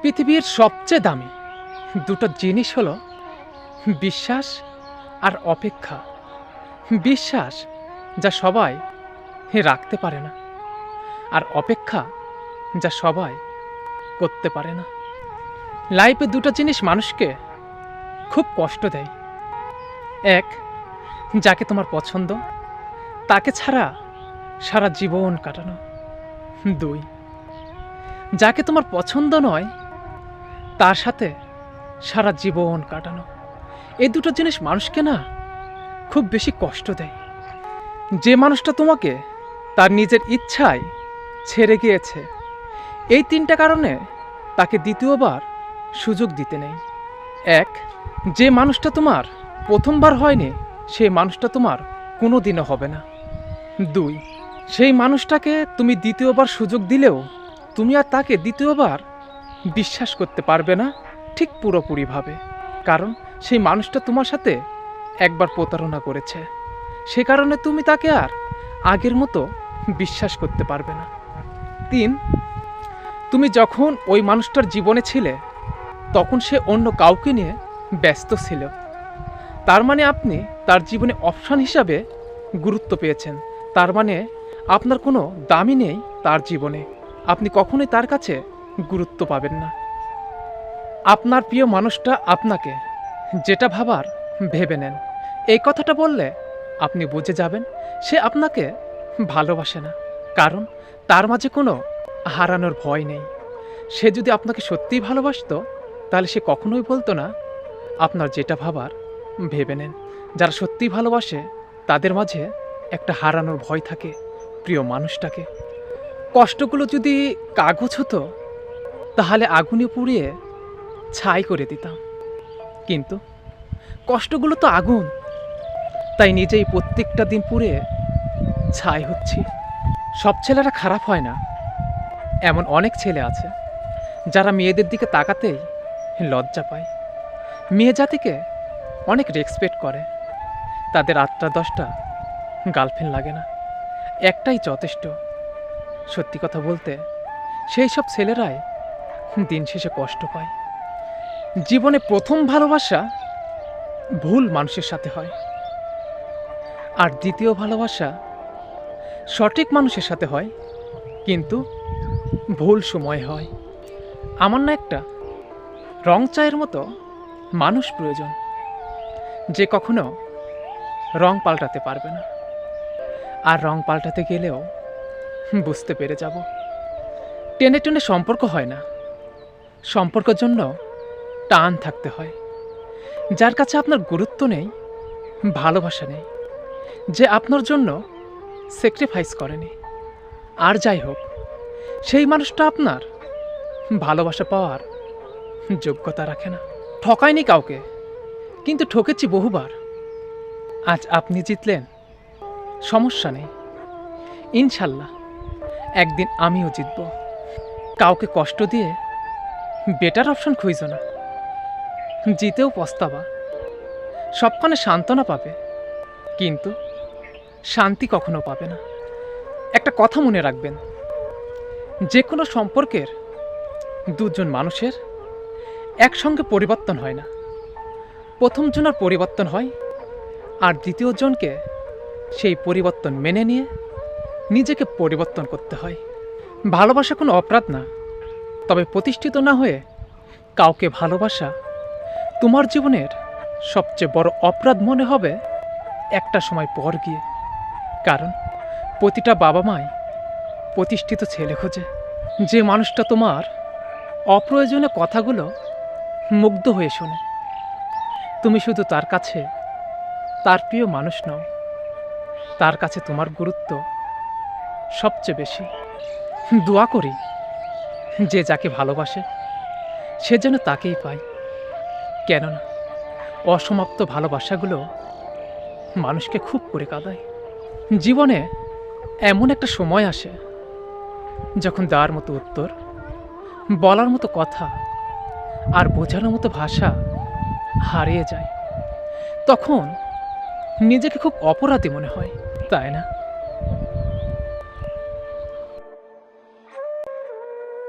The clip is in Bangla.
পৃথিবীর সবচেয়ে দামি দুটো জিনিস হলো বিশ্বাস আর অপেক্ষা। বিশ্বাস যা সবাই রাখতে পারে না, আর অপেক্ষা যা সবাই করতে পারে না। লাইফে দুটো জিনিস মানুষকে খুব কষ্ট দেয়। এক, যাকে তোমার পছন্দ তাকে ছাড়া সারা জীবন কাটানো। দুই, যাকে তোমার পছন্দ নয় তার সাথে সারা জীবন কাটানো। এই দুটো জিনিস মানুষকে না খুব বেশি কষ্ট দেয়। যে মানুষটা তোমাকে তার নিজের ইচ্ছায় ছেড়ে গিয়েছে, এই তিনটা কারণে তাকে দ্বিতীয়বার সুযোগ দিতে নেই। এক, যে মানুষটা তোমার প্রথমবার হয়নি সেই মানুষটা তোমার কোনো দিনও হবে না। দুই, সেই মানুষটাকে তুমি দ্বিতীয়বার সুযোগ দিলেও তুমি আর তাকে দ্বিতীয়বার বিশ্বাস করতে পারবে না ঠিক পুরোপুরিভাবে, কারণ সেই মানুষটা তোমার সাথে একবার প্রতারণা করেছে। সে কারণে তুমি তাকে আর আগের মতো বিশ্বাস করতে পারবে না। তিন, তুমি যখন ওই মানুষটার জীবনে ছিলে তখন সে অন্য কাউকে নিয়ে ব্যস্ত ছিল। তার মানে আপনি তার জীবনে অপশন হিসাবে গুরুত্ব পেয়েছেন। তার মানে আপনার কোনো দামই নেই তার জীবনে, আপনি কখনোই তার কাছে গুরুত্ব পাবেন না। আপনার প্রিয় মানুষটা আপনাকে যেটা ভাবার ভেবে নেন, এই কথাটা বললে আপনি বুঝে যাবেন সে আপনাকে ভালোবাসে না, কারণ তার মাঝে কোনো হারানোর ভয় নেই। সে যদি আপনাকে সত্যিই ভালোবাসতো তাহলে সে কখনোই বলতো না আপনার যেটা ভাবার ভেবে নেন। যারা সত্যিই ভালোবাসে তাদের মাঝে একটা হারানোর ভয় থাকে প্রিয় মানুষটাকে। কষ্টগুলো যদি কাগজ হতো তাহলে আগুনে পুড়িয়ে ছাই করে দিতাম, কিন্তু কষ্টগুলো তো আগুন, তাই নিজেই প্রত্যেকটা দিন পুড়ে ছাই হচ্ছি। সব ছেলেরা খারাপ হয় না, এমন অনেক ছেলে আছে যারা মেয়েদের দিকে তাকাতেই লজ্জা পায়। মেয়ে জাতিকে অনেক রেসপেক্ট করে, তাদের 8টা 10টা গার্লফ্রেন্ড লাগে না, একটাই যথেষ্ট। সত্যি কথা বলতে সেই সব ছেলেরাই দিন শেষে কষ্ট পায়। জীবনে প্রথম ভালোবাসা ভুল মানুষের সাথে হয়, আর দ্বিতীয় ভালোবাসা সঠিক মানুষের সাথে হয়, কিন্তু ভুল সময় হয়। আমার না একটা রং চায়ের মতো মানুষ প্রয়োজন, যে কখনো রং পাল্টাতে পারবে না, আর রং পাল্টাতে গেলেও বুঝতে পেরে যাব। টেনে টেনে সম্পর্ক হয় না, সম্পর্কের জন্য টান থাকতে হয়। যার কাছে আপনার গুরুত্ব নেই, ভালোবাসা নেই, যে আপনার জন্য স্যাক্রিফাইস করেনি, আর যাই হোক সেই মানুষটা আপনার ভালোবাসা পাওয়ার যোগ্যতা রাখে না। ঠকায়নি কাউকে, কিন্তু ঠকেছি বহুবার। আজ আপনি জিতলেন, সমস্যা নেই, ইনশাল্লাহ একদিন আমিও জিতব। কাউকে কষ্ট দিয়ে বেটার অপশন খুঁজো না, জিতেও পস্তাবা। সবখানে সান্ত্বনা পাবে, কিন্তু শান্তি কখনো পাবে না। একটা কথা মনে রাখবেন, যে কোনো সম্পর্কের দুজন মানুষের একসঙ্গে পরিবর্তন হয় না। প্রথম জনের পরিবর্তন হয়, আর দ্বিতীয় জনকে সেই পরিবর্তন মেনে নিয়ে নিজেকে পরিবর্তন করতে হয়। ভালোবাসা কোনো অপরাধ না, তবে প্রতিষ্ঠিত না হয়ে কাউকে ভালোবাসা তোমার জীবনের সবচেয়ে বড় অপরাধ মনে হবে একটা সময় পর গিয়ে, কারণ প্রতিটা বাবা মাই প্রতিষ্ঠিত ছেলে খোঁজে। যে মানুষটা তোমার অপ্রয়োজনীয় কথাগুলো মুগ্ধ হয়ে শোনে, তুমি শুধু তার কাছে তার প্রিয় মানুষ নও, তার কাছে তোমার গুরুত্ব সবচেয়ে বেশি। দোয়া করি যে যাকে ভালোবাসে সে যেন তাকেই পায়, কেননা অসমাপ্ত ভালোবাসাগুলো মানুষকে খুব করে কাঁদায়। জীবনে এমন একটা সময় আসে যখন দেওয়ার মতো উত্তর, বলার মতো কথা আর বোঝানোর মতো ভাষা হারিয়ে যায়। তখন নিজেকে খুব অপরাধী মনে হয়, তাই না?